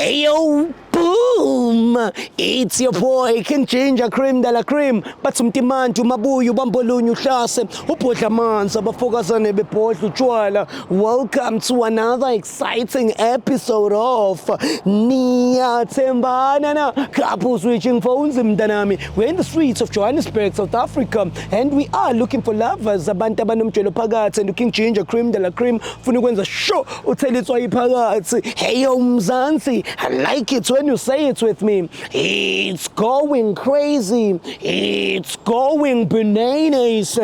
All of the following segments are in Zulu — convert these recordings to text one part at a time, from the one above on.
Hey yo, boom! It's your boy King Ginger Cream de la Cream. Batsumtimantu mabuyu bambolunyu hlase ubhodla amanzi abafokazane bebhodla utshwala. Welcome to another exciting episode of Niyathembana na couple switching phones mntanami. We're in the streets of Johannesburg, South Africa, and we are looking for lovers abantu abanomtshelo phakathi and King Ginger Cream de la Cream funa ukwenza show uthele itswayi phakathi. Hey yo Mzansi, I like it when you say it with me. It's going crazy. It's going bananas.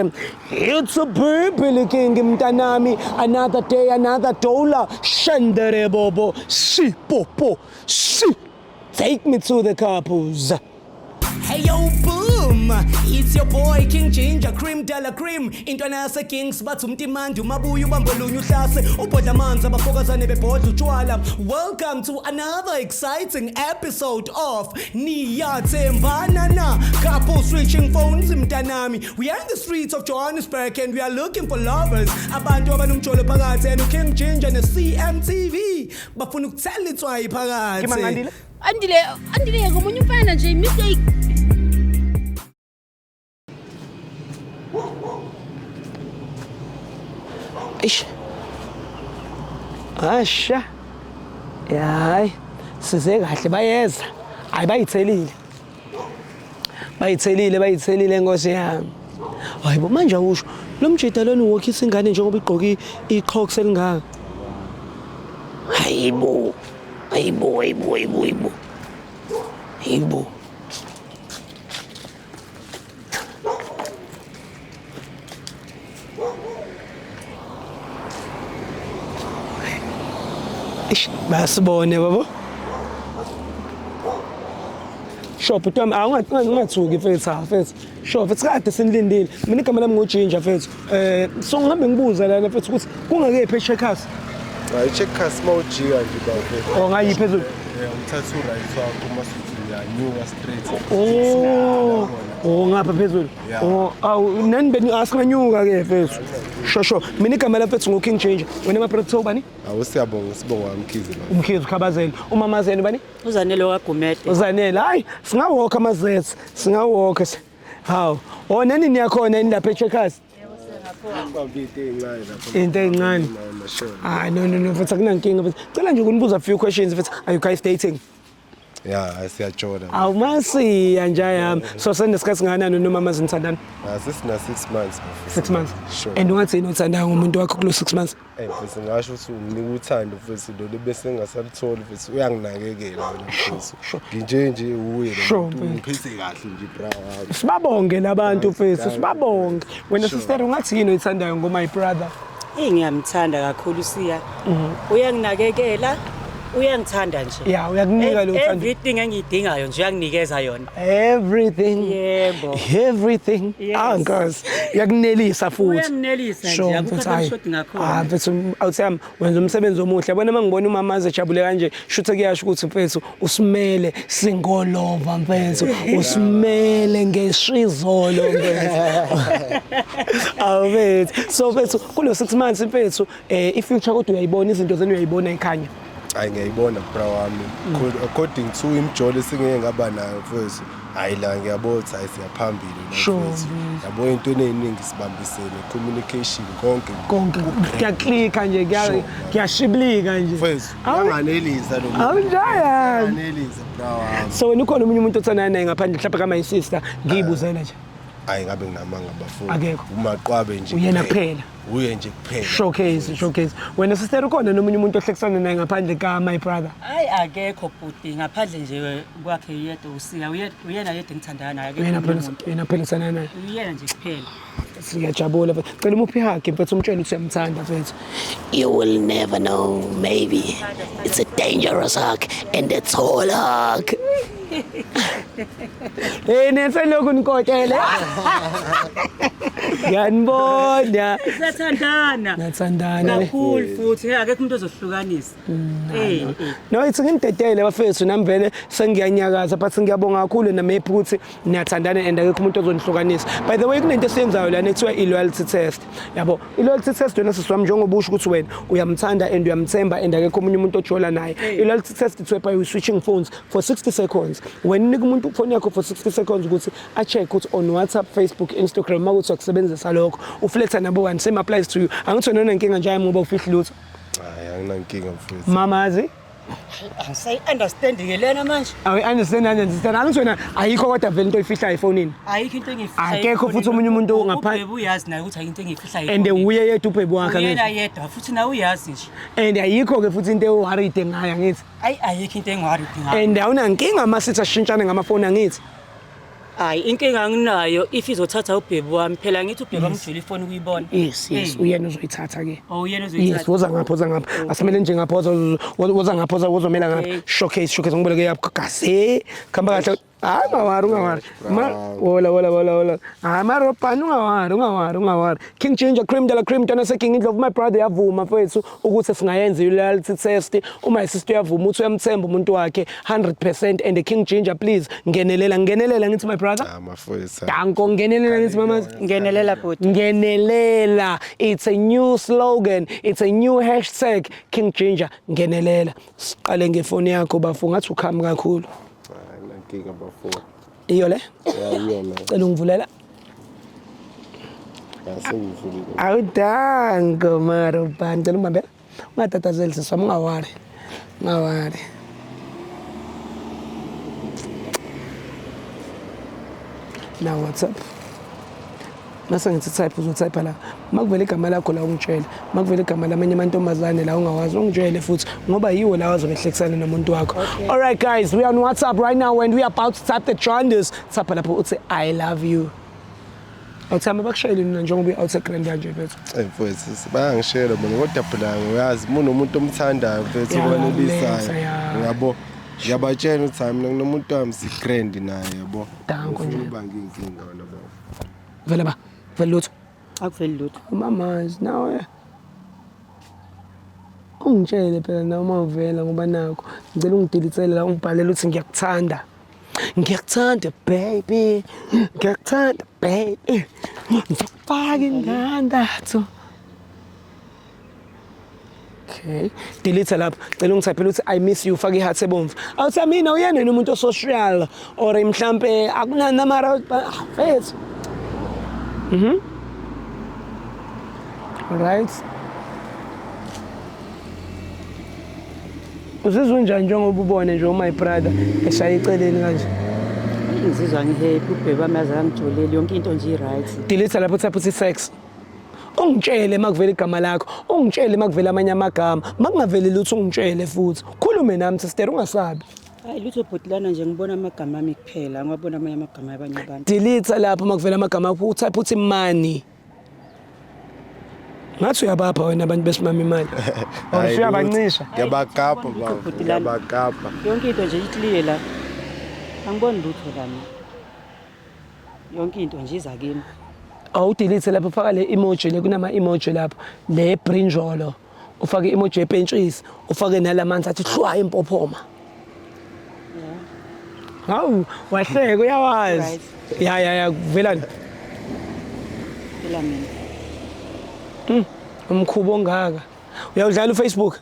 It's a purple king mtanami. Another day, another dollar. Shandere bobo. Si popo. Si. Take me to the couples. Hey yo boom, it's your boy King Ginger Cream de la Cream. Intwana yase Kings bathumtimandi mabuyu bambolunyu hlase ubhodla amanzi abafokazane bebhodla utshwala. Welcome to another exciting episode of Niyathembana na couple switching phones mntanami. We are in the streets of Johannesburg and we are looking for lovers abantu abanomtsholo phakathi and King Ginger ne CMTV bafuna ukuthela itswayi phakathi. Andile ngomunye umfana nje mistake. Eish. Asha. Hayi, size kahle bayeza. Hayi bayithelile Nkosi yami. Hayibo manje usho lo mjida lona uwokhisa ingane njengoba igqoka iqhox elingaka. Hayibo. Basibone babo. Shop utami angathuki mfethu. Shop esikade sinilindile. Mina igama lami ngoJinja mfethu. So ngihambe ngibuza lana mfethu ukuthi kungakephi eCheckers. Hayi Checkers mawujika nje bafethu. Ngayi phezulu. Ngithatha uright wakho masuthi uyanyuka straight. Ngapha phezulu. Awu nani beni asikanyuka ke mfethu. Shosho mina igama la mfethu ngoKing Ginger. Wena maprotho bani? Siyabonga sibonga Mkhize la. Umkhize ukhabazela. Umamazeni bani? Uzanele wakagumede. Uzanele hayi singawalk amazethe. Singawalk. Hawu. Nani niyakhona ini lapha eCheckers? Into encane. No mfethu akunankinga mfethu. Cela nje ukunibuza a few questions mfethu. Are you guys dating? Yeah, siyajola. Awumasi anja yami. So senesikhathi ngana nomamazini thandana? Sisina 6 months. 6 months. Sure. And ungathini uthanda ngomuntu wakho kulo 6 months? Mfethu ngasho ukuthi unginika uthando mfethu lo bese ngasalithola mfethu uyanginakekela wena mfethu. Nje uye lo muntu ungiphethe kahle nje bra wami. Sibabonge labantu mfethu, sibabonge. Wena sister ungathini uyithandayo ngo my brother? Ngiyamthanda kakhulu siya. Uyanginakekela. Uyangithanda nje. Yeah, uyakunika lo thando. Everything engiyidingayo nje uyanginikeza yona. Everything. Yebo. Everything. Angas. Uyakunelisa futhi. Uyanginelisa nje. Akukho ngishodi ngakhona. Mfethu awuthami wenza umsebenzi omuhle. Yabona mangibona umama ejabule kanje, shuthe kuyasho ukuthi mfethu usimele singolova mfethu. Usimele ngeshizolo mfethu. Awethu. So mfethu kulo 6 months mfethu ifuture kodwa uyayibona izinto zenu uyayibona ekhanya. Hayi ngiyayibona bra wami. According to imjolo singeke ngaba nayo mfethu. Hayi la ngiyabona hayi siyaphambili mfethu. Yabo into eziningi sibambisene communication konke. Kuyaklikha nje kuyashiblika nje. Mfethu uyanganelisa lo muntu. Awunjaya. Uyanganelisa bra wami. So wena ukhona umunye umuntu othandana naye ngaphandle mhlawumbe kama my sister ngiyibuzela nje. Hayi ngabe nginamanga bafuni. Akekho. Umaqwabe nje. Uyena kuphela. Uye nje kuphela. Showcase. Wena sister ukhona nomunye umuntu ohlekisana naye ngaphandle ka my brother? Hayi akekho bhuti ngaphandle nje kwakhe yedwa usiya uyena yedwa ngithandana naye akekho. Yena phelisana naye. Uyena nje kuphela. Siyajabula mfethu. Cela umuphi hug mfethu umtshela ukuthi uyamthanda mfethu. You will never know, maybe. It's a dangerous hug and a tall hug. Nenze lokhu nikotele. Ngiyanibona. Siyathandana. Nathandana. Kakhulu futhi akekho umuntu ozohlukanisa. No, it's ngimdedele bafethu nami vele sengiyanyakaza but ngiyabonga kakhulu namephi ukuthi niyathandana and akekho umuntu ozonihlukanisa. By the way kunento esiyenzayo lana ekuthiwa i-loyalty test. Yabo, i-loyalty test wena sisiwami njengoba usho ukuthi wena uyamthanda and uyamthemba and akekho omunye umuntu ojola naye. I-loyalty test ithiwa by switching phones for 60 seconds. When unika umuntu phone yakho for 60 seconds ukuthi a-check ukuthi on WhatsApp, Facebook, Instagram makuthi ukusebenzisa lokho ufletha number 1 same applies to you. Angithi wena unenkinga nje ngoba ufihla lutho. Hayi anginankinga mfethu. Mamazi Angisayi-understand ke lena manje. understand. Angithi wena ayikho kodwa vele into oyifihlayo efonini. Ayikho into engiyifihlayo. Akekho futhi omunye umuntu ngaphandle. Ubhebe uyazi naye ukuthi ayikho into engiyifihlayo. And uye yedwa ubhebe wakhe Uyena ngithi. yedwa futhi nawe uyazi nje. And ayikho ke futhi into eworried ngayo ngithi. Ayikho into engiworried ngayo. And awunankinga masithi ashintshane ngamafoni angithi. Hayi inkinga anginayo if izothatha ubhebe wami phela ngithi ubhebe wami ujule ifoni ukuyibona. Yes uyena uzoyithatha ke. Oh uyena uzoyithatha. Yes woza ngapha asimele nje ngapha woza ngapha wozomela ngapha showcase ngiboleke yakho gase khamba kahle ungawari wala amarobhani ungawari King Ginger Cream de la Cream tona seking indlovu my brother yavuma mfethu ukuthi singayenza i-loyalty test uma isister yavuma uthi uyamthemba umuntu wakhe 100% and King Ginger please ngenelela ngithi my brother Mafowethu. danko ngenelela ngithi mama Ngenelela bhuti. ngenelela it's a new slogan, it's a new hashtag King Ginger ngenelela siqale ngefoni yakho bafu ngathi ukhami kakhulu Anginankinga bafowethu. iyo le Yayona. cela ungivulela Asengivulile. awudango maro banda lumambela ungatatazeli siswami ungawari na WhatsApp mase ngithi type uzotype la makuvela igama lakho la ungitshele makuvela igama lamanye amantombazane la ungawazi ungitshele futhi ngoba yiwo la wazobehlekisana nomuntu wakho. All right guys, we are on WhatsApp right now and we are about to type the trenders type lapho uthi I love you. Awuthamba bakushayele mina njengoba i-out grand kanje mfethu. Mfethu bayangishela mina kodwa phela uyazi umuntu omthandayo mfethu obalelisayo. Uyabo ngiyabatshela ukuthi mina nginomuntu wami si-grand naye yabo. Danko nje. Uba nginkinga wona bo. Vele lutho. Akuveli lutho. Mamazi nawe ungitshele phela nawe uma uvela ngoba nakho ngicela ungidelitsele la ungibhalele ukuthi ngiyakuthanda baby ngiyakthanda baby ngizokufaka ingandatho. Okay delete lapho cela ungitypele ukuthi I miss you faka iheart ebomvu awuthi mina uyena umuntu osocial or mhlambe akunana mara face. Right. Uzizwa njani njengoba ubone nje my brother eshaya eceleni kanje? Ngizizwa ngihappy ubhebe wami yazi angijoleli yonke into nje i-right. Delete lapho type uthi sex. Ungitshele makuvela igama lakho, ungitshele makuvela amanye amagama, makungaveli lutho ungitshele futhi. Khulume nami sister ungasabi. Hayi lutho bhodlana nje ngibona amagama ami kuphela, ngibona amanye amagama abanye abantu. Delete lapho makuvela amagama akho utype uthi money. Ngathi uyabapha wena abantu besimama imali. Uyabancisha. Ngiyabakapa baba. Ngiyabakapa. Yonke into nje iclear la. Angiboni lutho la mina. Yonke into nje iza kimi. Awudelete lapho ufaka le emoji le kunama emoji lapho le brinjolo ufake emoji epentshisi ufake nalamanzi athi hlwa impophoma. Hawu wahleka uyawazi. Ya kuvelani? Phela mina. Umkhubo ongaka. Uyawudlala uFacebook?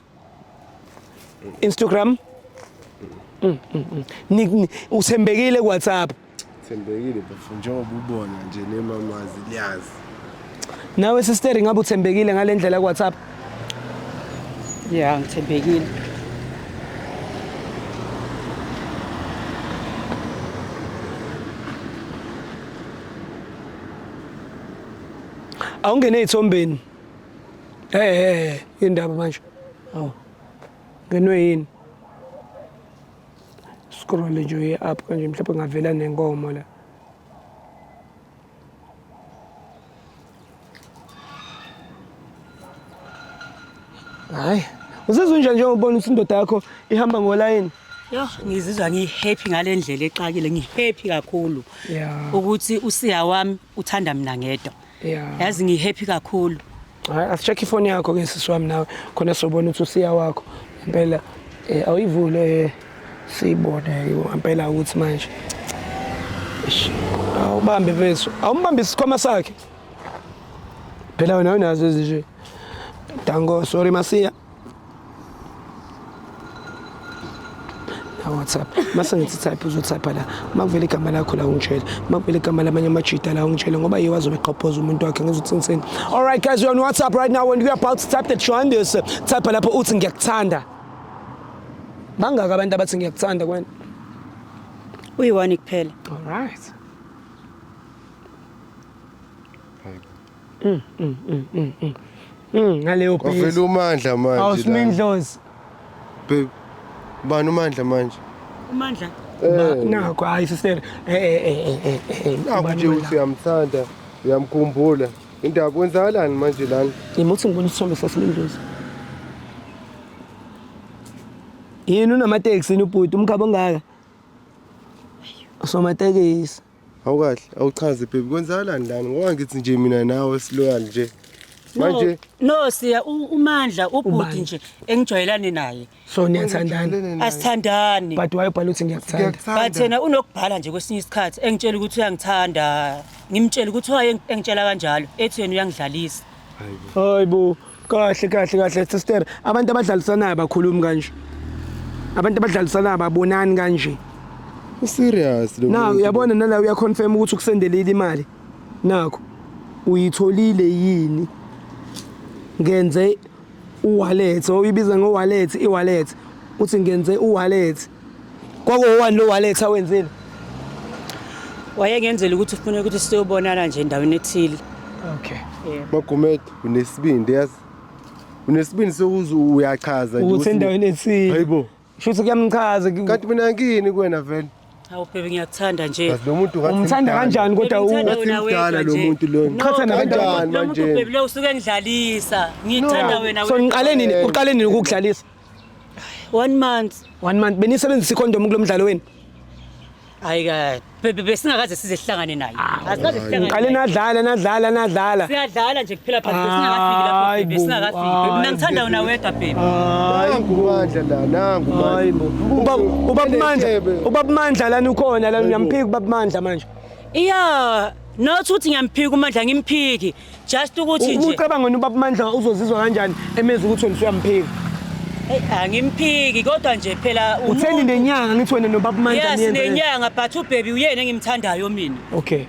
Instagram? Uthembekile kuWhatsApp? Thembekile bafu njengoba ubona nje nemamazi liyazi. Nawe sister ngabe uthembekile ngalendlela kuWhatsApp? Yeah, ngithembekile. Awungene ezithombeni. Indaba manje. Awu. Ngenwe yini? Scroll nje uye up kanje mhlawumbe ngavela nenkomo la. Hayi, uzizwe njani njengoba ubona ukuthi indoda yakho ihamba ngolayini? Yo, ngizizwa ngihappy ngalendlela exakile, ngihappy kakhulu. Yeah. Ukuthi usiya wami uthanda mina ngedwa. Yeah. Yazi ngihappy kakhulu. Hayi asicheck ifoni yakho ke sisi wami nawe khona sobona ukuthi usiya wakho. Impela awuyivule sibone impela ukuthi manje. Awubambe mfethu. Awumbambe isikhwama sakhe. Phela wena unazo ezinje. Dango, sorry Masiya. WhatsApp mase ngithi type uzotype la makuvela igama lakho la ungitshela makuvela igama lamanye amajita la ungitshela ngoba yiyo wazobe eqhophoza umuntu wakhe ngizotsenseni. All right guys, we're on WhatsApp right now when we are about to type the Johannes type lapho uthi ngiyakuthanda. Bangaka abantu abathi ngiyakuthanda kwena? Uyi-1 kuphela. All right. Ngaleyo phase. Wavela uMandla manje. Awusimindlozi. Babe. Bani uMandla manje? uMandla Nakho hayi sister Naku nje uthi uyamthanda, uyamkhumbula. Indaba kwenzakalani manje lana? Ngimuthi ngibona isithombe sasimindlozi. Yini unamateksi nobhuti umkhaba ongaka? Somatekisi. Awukahle, awuchaze baby kwenzakalani lana ngoba ngithi nje mina nawe siloyal nje. Manje no siya uMandla ubhuti nje engijwayelane naye. So niyathandana. Asithandani. But wayebhala uthi ngiyakuthanda. Bathena unokubhala nje kwesinye isikhathi engitshela ukuthi uyangithanda. Ngimtshela ukuthi waye engitshela kanjalo ethi yena uyangidlalisa. Hayibo, kahle sister. Abantu abadlalisanayo bakhuluma kanje. Abantu abadlalisanayo babonani kanje. serious lo. Na uyabona nala uyaconfirm ukuthi ukusendelela imali. Nakho uyitholile yini? Ngenze uwallet, oyibiza ngowallet, iwallet. Uthi ngenze uwallet. Kwako lo wallet awenzile. Wayengenzela ukuthi ufune ukuthi siyobonana nje endaweni ethile. Okay. Magumede unesibindi yazi. Unesibindi sokuzu uyachaza nje ukuthi endaweni ethile. Hayibo. Shuthi kuyamchaza. Kanti mina ngini kuwena vele? Hawu baby ngiyakuthanda nje. Lo muntu ngathi umthanda kanjani kodwa umdala lo muntu lo. Ukhathana kanjani manje? Lo muntu baby lo usuke ngidlalisa. Ngithanda wena wena. So ngiqale nini? Uqale nini ukudlalisa? 1 month. 1 month. Benisebenzisa ikondom kulomdlalo wenu? Hayi ka baby besingakaze sizehlangane naye. Asikaze sihlangane. Qale nadlala. Siyadlala nje kuphela phansi besingakafiki lapho baby besingakafiki. Mina ngithanda wena wedwa baby. Nangu Mandla la, nangu Mandla. Ubaba Mandla lana ukhona lana uyamphika ubaba Mandla manje. Yeah, not uthi ngiyamphika uMandla ngimphiki. Just ukuthi nje. Ucabanga ngani ubaba Mandla uzozizwa kanjani emeza ukuthi wena usuyamphika? Angimphiki kodwa nje phela utheni nenyanga ngithi wena nobaba Mandla niyenze. Yes nenyanga but ubaby uyena engimthandayo mina. Okay.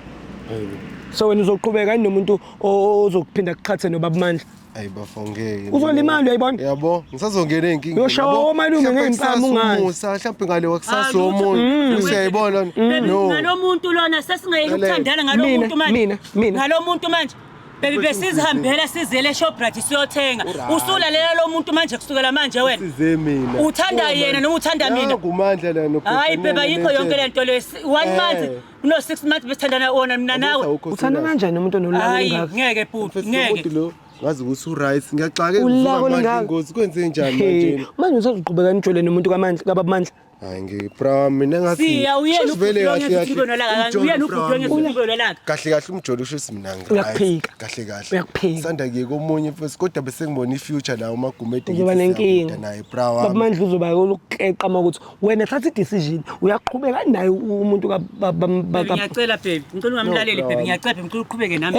So wena uzoqhubeka nomuntu ozokuphinda kuqhathe nobaba Mandla? Ayibafongeke. Uzolimala uyayibona? Yabo, ngisazongena ey'nkingeni. Uyoshawa omalume ngempama ungazi. Mhlawumbe ngale wakusasa omuntu. Usiyayibona no. Ngalomuntu lona sesingeke ukuthandana ngalomuntu manje. Mina. Ngalomuntu manje. Baby besizihambela sizele Shoprite siyothenga. Usulalela lo muntu manje kusukela manje wena. Size mina. Uthanda yena noma uthanda mina? NguMandla la no. Hayi beba yikho yonke lento le 1 month no 6 months besithandana wona mina nawe. Uthanda kanjani umuntu onolaka ngaka? Hayi ngeke bhuti ngeke. Ngazi ukuthi uright ngiyaxake ngizama ingozi kwenze njani manje manje usaziqhubeka nijole nomuntu kaMandla kababa Mandla? hayi ngipra mina ngathi siya uyena uvele kahle uyena ubhuti ngesibelo lakhe kahle umjolo usho mina uyakuphika kahle sanda kuye komunye futhi kodwa bese ngibona ifuture la uMagumede ngizoba nenkinga naye bra wami baba Mandla uzoba ukuqeqa ukuthi wena thatha i-decision uyaqhubeka naye umuntu ngiyacela baby ngicela ungamlaleli baby ngiyacela ngicela uqhubeke nami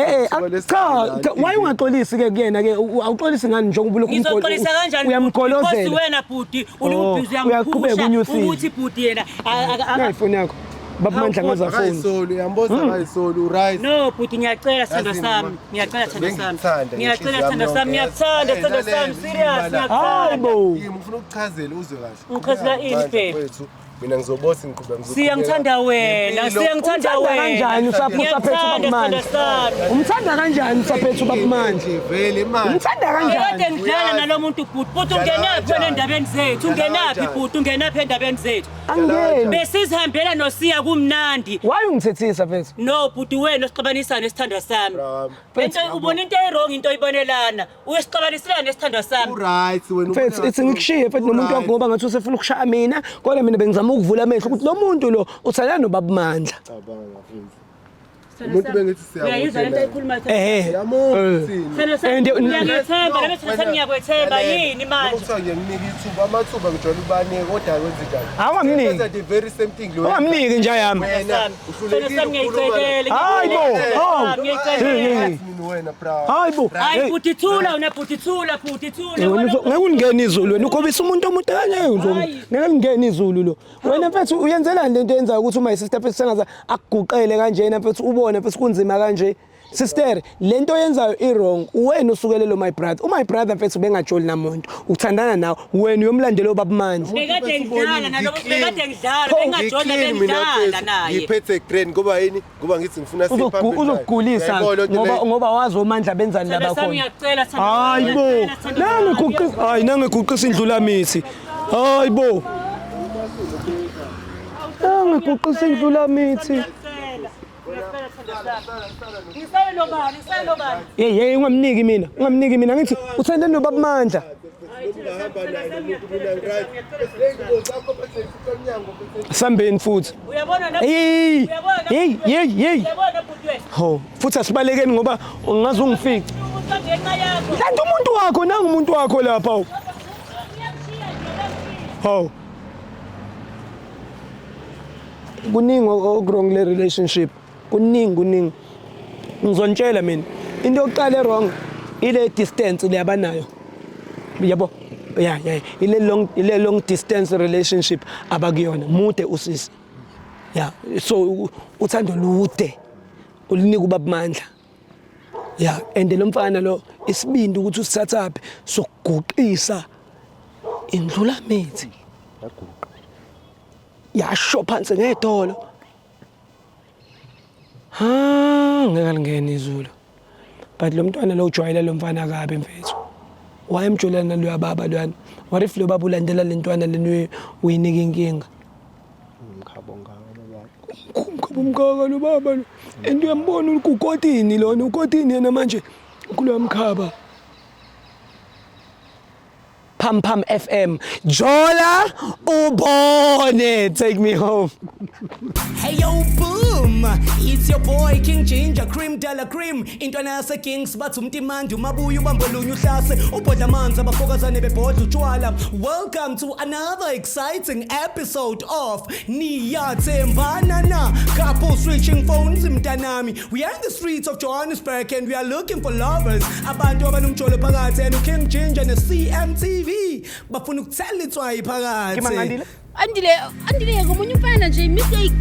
cha why ungaxolisi ke kuyena ke awuxolisi ngani njengoba ulokhu ngizoxolisa kanjani uyamgolozela because wena bhuti ulubhizi uyamphusha ukuthi bhuti yena ngayifoni yakho baba Mandla ngaza phone ayisolo uyamboza ayisolo right no bhuti ngiyacela sithando sami ngiyacela sithando sami serious hayibo ngifuna ukuchazela uzwe kahle ngichazela ini baby mina ngizobosa ngiqhubeka Siyangithanda wena, siyangithanda wena. Kanjani usaphethe ubabamandla? Umthanda kanjani usaphethe ubabamandla? Vele manje. Umthanda kanjani? Kade ngidlala nalomuntu bhuti, futhi ungenaphi wena endabeni zethu? Ungenaphi bhuti, ungenaphi endabeni zethu? Angeni. Besizihambela noSiya kumnandi. Why ungithethisa mfethu? No bhuti wena osixabanisa nesithandwa sami. Into ubona into ewrong into oyibonelana. Uyasixabanisela nesithandwa sami. Right wena. Mfethu ithi ngikushiye mfethu nomuntu wakho ngoba ngathi usefuna ukushaya mina, kodwa mina bengizama ukuvula amehlo ukuthi lo muntu lo uthandana nobabamandla. Cabanga mfethu. Umuntu bengithi siyabona. Uyayizwa lento ayikhuluma thina. Yamuthi. Ngiyethemba, labe ngiyakwethemba yini manje? Ukuthi ngiyakunika ithuba amathuba ngijwayele ukubanika kodwa akwenze njani? Awamniki. The very same thing lo. Awamniki nje yami. Wena uhlulekile ngiyicekele. Hayibo. Ngiyicekele. Wena bra. Hayibo. Hayi bhuti thula wena bhuti thula bhuti thula. Ngeke ungene izulu wena ukhobisa umuntu omude kanjani uzolo. Ngeke ungene izulu lo. Wena mfethu uyenzelani lento eyenzayo ukuthi uma isister mfethu sengaza akuguqele kanjena mfethu ubone mfethu kunzima kanje. Sister, lento oyenzayo i-wrong. Wena usukelelo my brother. My brother mfethu bengajoli namuntu. Uthandana nawe. Wena uyomlandela ubabamandla. Bekade ngidlala nalo bekade ngidlala bengajona bengidlala naye. Ngiphethe grand ngoba yini? Ngoba ngithi ngifuna siphambili. Uzokugulisa ngoba wazi omandla benzani laba khona. Ngiyacela Hayibo. Nangeguqisa, hayi nangeguqisa indlula mithi. Hayibo. Nangeguqisa indlula mithi. Hey ungamniki mina ngithi uthanda nobabamandla. Sambeni futhi. Uyabona na? Hey. Uyabona bhuti wena? Ho, futhi asibalekeni ngoba ungaze ungifice. Kanti umuntu wakho nangu umuntu wakho lapha. Ho. Kuningi okurong le relationship. Kuningi. Ngizontshela mina. Into yokuqala errong ile distance leyabanayo. Yabo. Yeah. Ile long distance relationship abakuyona. Mude usisi. Yeah. So uthando lude. Ulinika ubabamandla. Yeah, and lo mfana lo isibindi ukuthi usithathaphi sokuguqisa indlula mithi. Yasho phansi ngedolo. Ngeke lingene izulu. But lo mntwana lo ujwayela lo mfana kabi mfethu. Wayemjolana lo yababa lwana. What if lo baba ulandela lentwana leni uyinika inkinga? Umkhaba lo baba lo. Ento yambona ukukotini lona ukotini yena manje kulo yamkhaba. Pam FM. Jola ubone. Take me home. Hey yo boom. It's your boy King Ginger Cream Dala Cream. Intwana yase Kings bathi umtimandi umabuya ubambolunya uhlase ubhodla amanzi abafokazane bebhodla utshwala. Welcome to another exciting episode of Niyathembana na couple switching phones mntanami. We are in the streets of Johannesburg and we are looking for lovers. Abantu abanomjolo phakathi and King Ginger ne CMTV bafuna ukuthela itswayi phakathi. Andile ngomunye umfana nje mistake